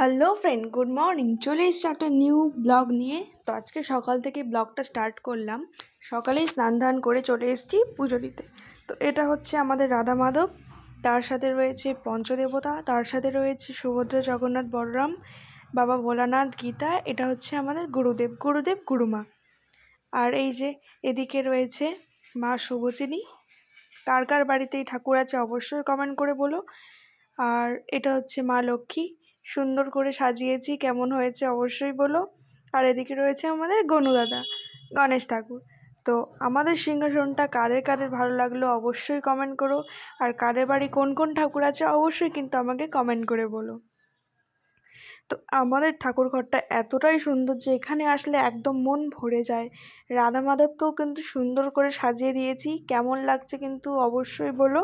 Hello friend, good morning. চলে এসেছি একটা নিউ ব্লগ নিয়ে। তো আজকে সকাল থেকে ব্লগটা স্টার্ট করলাম। সকালেই স্নান ধান করে চলে এসেছি পুজো দিতে। তো এটা হচ্ছে আমাদের রাধা মাধব, তার সাথে রয়েছে পঞ্চদেবতা, তার সাথে রয়েছে সুভদ্রা, জগন্নাথ, বলরাম, বাবা ভোলানাথ, গীতা। এটা হচ্ছে আমাদের গুরুদেব, গুরুমা। আর এই যে এদিকে রয়েছে মা শুভচিনী। কার কার বাড়িতে এই ঠাকুর আছে অবশ্যই কমেন্ট করে বলো। আর এটা হচ্ছে মা লক্ষ্মী, সুন্দর করে সাজিয়েছি, কেমন হয়েছে অবশ্যই বলো। আর এদিকে রয়েছে আমাদের গনু দাদা, গণেশ ঠাকুর। তো আমাদের সিংহাসনটা কাদের কাদের ভালো লাগলো অবশ্যই কমেন্ট করো। আর কাদের বাড়ি কোন কোন ঠাকুর আছে অবশ্যই কিন্তু আমাকে কমেন্ট করে বলো। তো আমাদের ঠাকুর ঘরটা এতটাই সুন্দর যে এখানে আসলে একদম মন ভরে যায়। রাধা মাধবকেও কিন্তু সুন্দর করে সাজিয়ে দিয়েছি, কেমন লাগছে কিন্তু অবশ্যই বলো।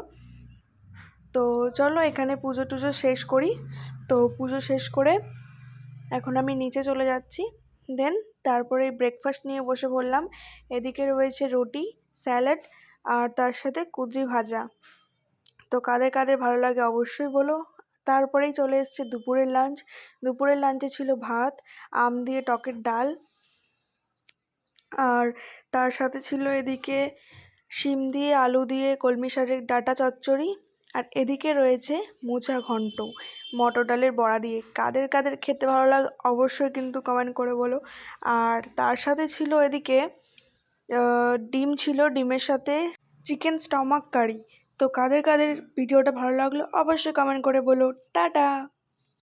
তো চলো এখানে পুজো টুজো শেষ করি। তো পুজো শেষ করে এখন আমি নিচে চলে যাচ্ছি। দেন তারপরে ব্রেকফাস্ট নিয়ে বসে পড়লাম। এদিকে রয়েছে রুটি, স্যালাড, আর তার সাথে কুঁদরি ভাজা। তো কাদের কাদের ভালো লাগে অবশ্যই বলো। তারপরেই চলে এসছে দুপুরের লাঞ্চ। দুপুরের লাঞ্চে ছিল ভাত, আম দিয়ে টকের ডাল, আর তার সাথে ছিল এদিকে শিম দিয়ে আলু দিয়ে কলমি শাকের ডাঁটা চচ্চড়ি। আর এদিকে রয়েছে মোচা ঘন্ট, মটর ডালের বড়া দিয়ে। কাদের কাদের খেতে ভালো লাগে অবশ্যই কিন্তু কমেন্ট করে বলো। আর তার সাথে ছিল এদিকে ডিম ছিল, ডিমের সাথে চিকেন স্টমাক কারি। তো কাদের কাদের ভিডিওটা ভালো লাগলো অবশ্যই কমেন্ট করে বলো। টাটা।